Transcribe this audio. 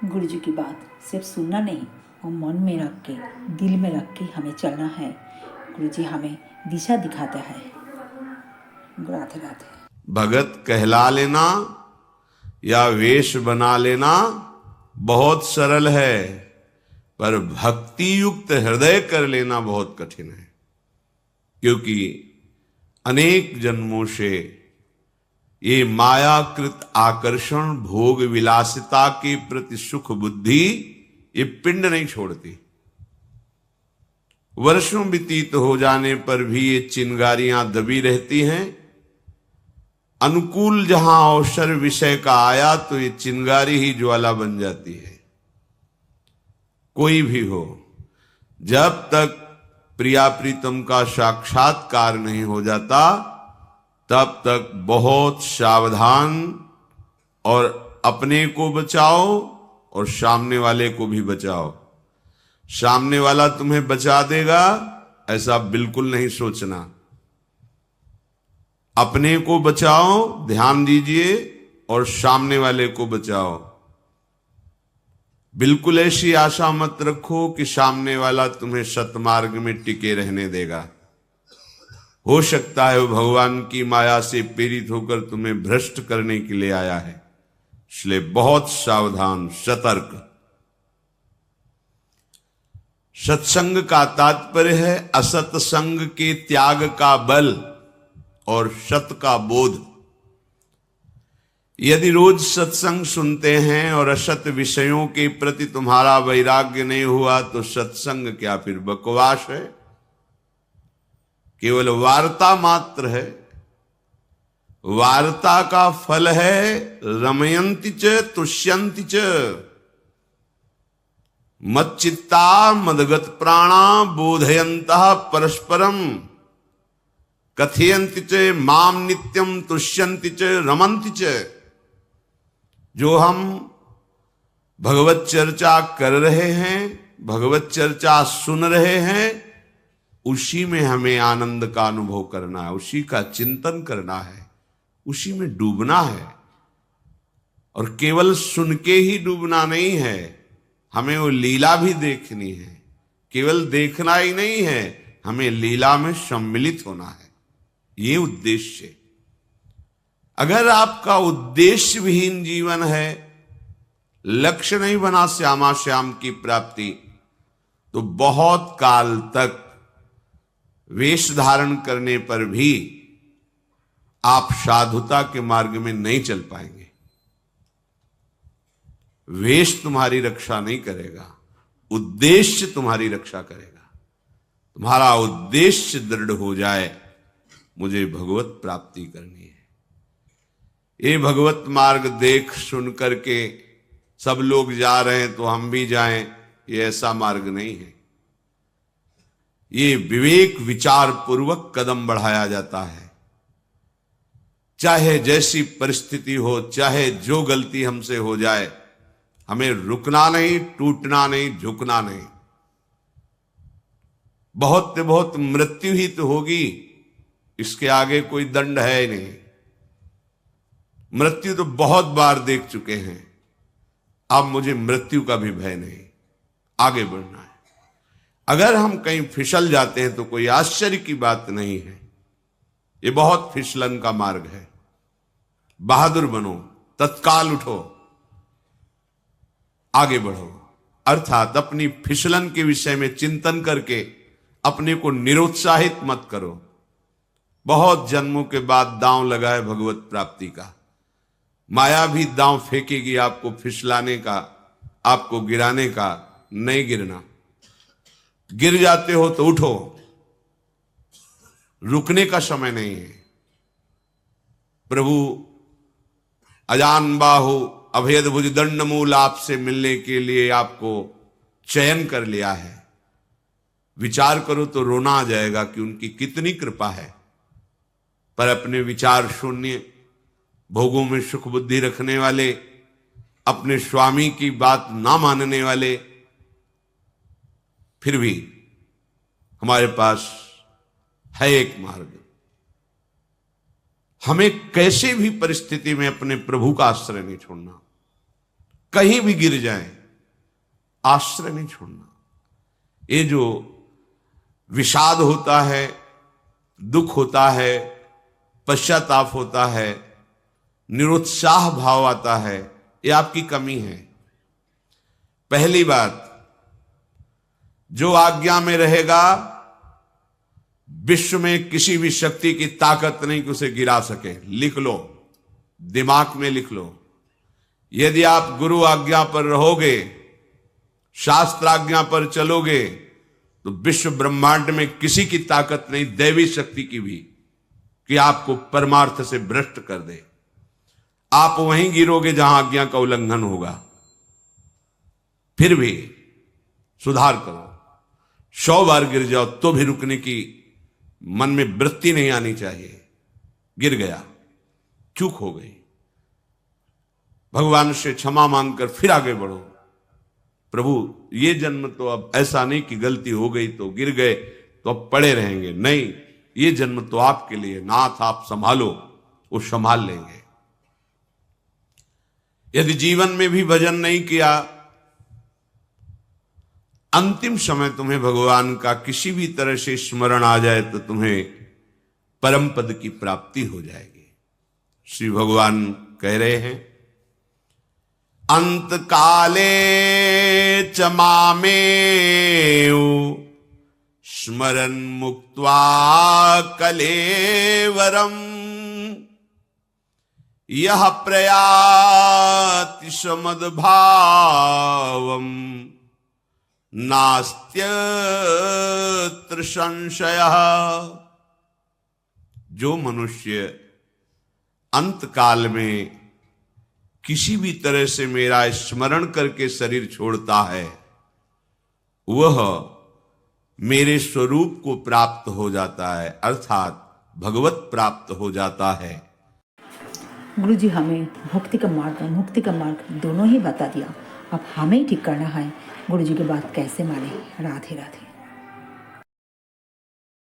गुरु जी की बात सिर्फ सुनना नहीं, वो मन में रख के, दिल में रख के हमें चलना है। गुरु जी हमें दिशा दिखाता है। राधे राधे। भगत कहला लेना या वेश बना लेना बहुत सरल है, पर भक्ति युक्त हृदय कर लेना बहुत कठिन है। क्योंकि अनेक जन्मों से ये मायाकृत आकर्षण, भोग विलासिता के प्रति सुख बुद्धि ये पिंड नहीं छोड़ती। वर्षों व्यतीत हो जाने पर भी ये चिंगारियां दबी रहती हैं। अनुकूल जहां अवसर विषय का आया तो ये चिंगारी ही ज्वाला बन जाती है। कोई भी हो, जब तक प्रिया प्रीतम का साक्षात्कार नहीं हो जाता तब तक बहुत सावधान, और अपने को बचाओ और सामने वाले को भी बचाओ। सामने वाला तुम्हें बचा देगा ऐसा बिल्कुल नहीं सोचना। अपने को बचाओ, ध्यान दीजिए, और सामने वाले को बचाओ। बिल्कुल ऐसी आशा मत रखो कि सामने वाला तुम्हें सतमार्ग में टिके रहने देगा। हो सकता है वो भगवान की माया से प्रेरित होकर तुम्हें भ्रष्ट करने के लिए आया है। इसलिए बहुत सावधान, सतर्क। सत्संग का तात्पर्य है असत्संग के त्याग का बल और सत का बोध। यदि रोज सत्संग सुनते हैं और असत विषयों के प्रति तुम्हारा वैराग्य नहीं हुआ तो सत्संग क्या, फिर बकवास है, केवल वार्ता मात्र है। वार्ता का फल है रमयन्ति च तुष्यन्ति च, मच्चित्ता मदगत प्राणा बोधयन्तः परस्परम, कथयन्ति च माम नित्यम तुष्यन्ति च रमन्ति च। जो हम भगवत चर्चा कर रहे हैं, भगवत चर्चा सुन रहे हैं, उसी में हमें आनंद का अनुभव करना है, उसी का चिंतन करना है, उसी में डूबना है। और केवल सुन के ही डूबना नहीं है, हमें वो लीला भी देखनी है। केवल देखना ही नहीं है, हमें लीला में सम्मिलित होना है। ये उद्देश्य। अगर आपका उद्देश्य विहीन जीवन है, लक्ष्य नहीं बना श्यामा श्याम की प्राप्ति, तो बहुत काल तक वेश धारण करने पर भी आप साधुता के मार्ग में नहीं चल पाएंगे। वेश तुम्हारी रक्षा नहीं करेगा, उद्देश्य तुम्हारी रक्षा करेगा। तुम्हारा उद्देश्य दृढ़ हो जाए, मुझे भगवत प्राप्ति करनी है, ये भगवत मार्ग देख सुन करके सब लोग जा रहे हैं तो हम भी जाएं, ये ऐसा मार्ग नहीं है। ये विवेक विचार पूर्वक कदम बढ़ाया जाता है। चाहे जैसी परिस्थिति हो, चाहे जो गलती हमसे हो जाए, हमें रुकना नहीं, टूटना नहीं, झुकना नहीं। बहुत बहुत मृत्यु ही तो होगी, इसके आगे कोई दंड है ही नहीं। मृत्यु तो बहुत बार देख चुके हैं, अब मुझे मृत्यु का भी भय नहीं, आगे बढ़ना है। अगर हम कहीं फिसल जाते हैं तो कोई आश्चर्य की बात नहीं है। ये बहुत फिसलन का मार्ग है। बहादुर बनो, तत्काल उठो, आगे बढ़ो। अर्थात अपनी फिसलन के विषय में चिंतन करके अपने को निरुत्साहित मत करो। बहुत जन्मों के बाद दांव लगा है भगवत प्राप्ति का। माया भी दांव फेंकेगी आपको फिसलाने का, आपको गिराने का। नहीं गिरना। गिर जाते हो तो उठो, रुकने का समय नहीं है। प्रभु अजान बाहु अभेद भुज दंड मूल आपसे मिलने के लिए आपको चयन कर लिया है। विचार करो तो रोना आ जाएगा कि उनकी कितनी कृपा है। पर अपने विचार शून्य, भोगों में सुख बुद्धि रखने वाले, अपने स्वामी की बात ना मानने वाले, फिर भी हमारे पास है एक मार्ग। हमें कैसे भी परिस्थिति में अपने प्रभु का आश्रय नहीं छोड़ना। कहीं भी गिर जाएं, आश्रय नहीं छोड़ना। ये जो विषाद होता है, दुख होता है, पश्चाताप होता है, निरुत्साह भाव आता है, ये आपकी कमी है। पहली बात, जो आज्ञा में रहेगा, विश्व में किसी भी शक्ति की ताकत नहीं कि उसे गिरा सके। लिख लो, दिमाग में लिख लो। यदि आप गुरु आज्ञा पर रहोगे, शास्त्र आज्ञा पर चलोगे, तो विश्व ब्रह्मांड में किसी की ताकत नहीं, दैवी शक्ति की भी, कि आपको परमार्थ से भ्रष्ट कर दे। आप वहीं गिरोगे जहां आज्ञा का उल्लंघन होगा। फिर भी सुधार करो। 100 बार गिर जाओ तो भी रुकने की मन में वृत्ति नहीं आनी चाहिए। गिर गया, चूक हो गई, भगवान से क्षमा मांगकर फिर आगे बढ़ो। प्रभु, ये जन्म तो अब ऐसा नहीं कि गलती हो गई तो गिर गए तो अब पड़े रहेंगे। नहीं, ये जन्म तो आपके लिए, नाथ आप संभालो, वो संभाल लेंगे। यदि जीवन में भी भजन नहीं किया, अंतिम समय तुम्हें भगवान का किसी भी तरह से स्मरण आ जाए तो तुम्हें परम पद की प्राप्ति हो जाएगी। श्री भगवान कह रहे हैं, अंत काले च मामेव स्मरन् मुक्त्वा कलेवरम यह प्रयाति समद्भावम नास्त्यत्र संशयः। जो मनुष्य अंत काल में किसी भी तरह से मेरा स्मरण करके शरीर छोड़ता है, वह मेरे स्वरूप को प्राप्त हो जाता है, अर्थात भगवत प्राप्त हो जाता है। गुरु जी हमें भक्ति का मार्ग और मुक्ति का मार्ग दोनों ही बता दिया। अब हमें ही ठीक करना है गुरु जी की बात कैसे माने। राधे राधे।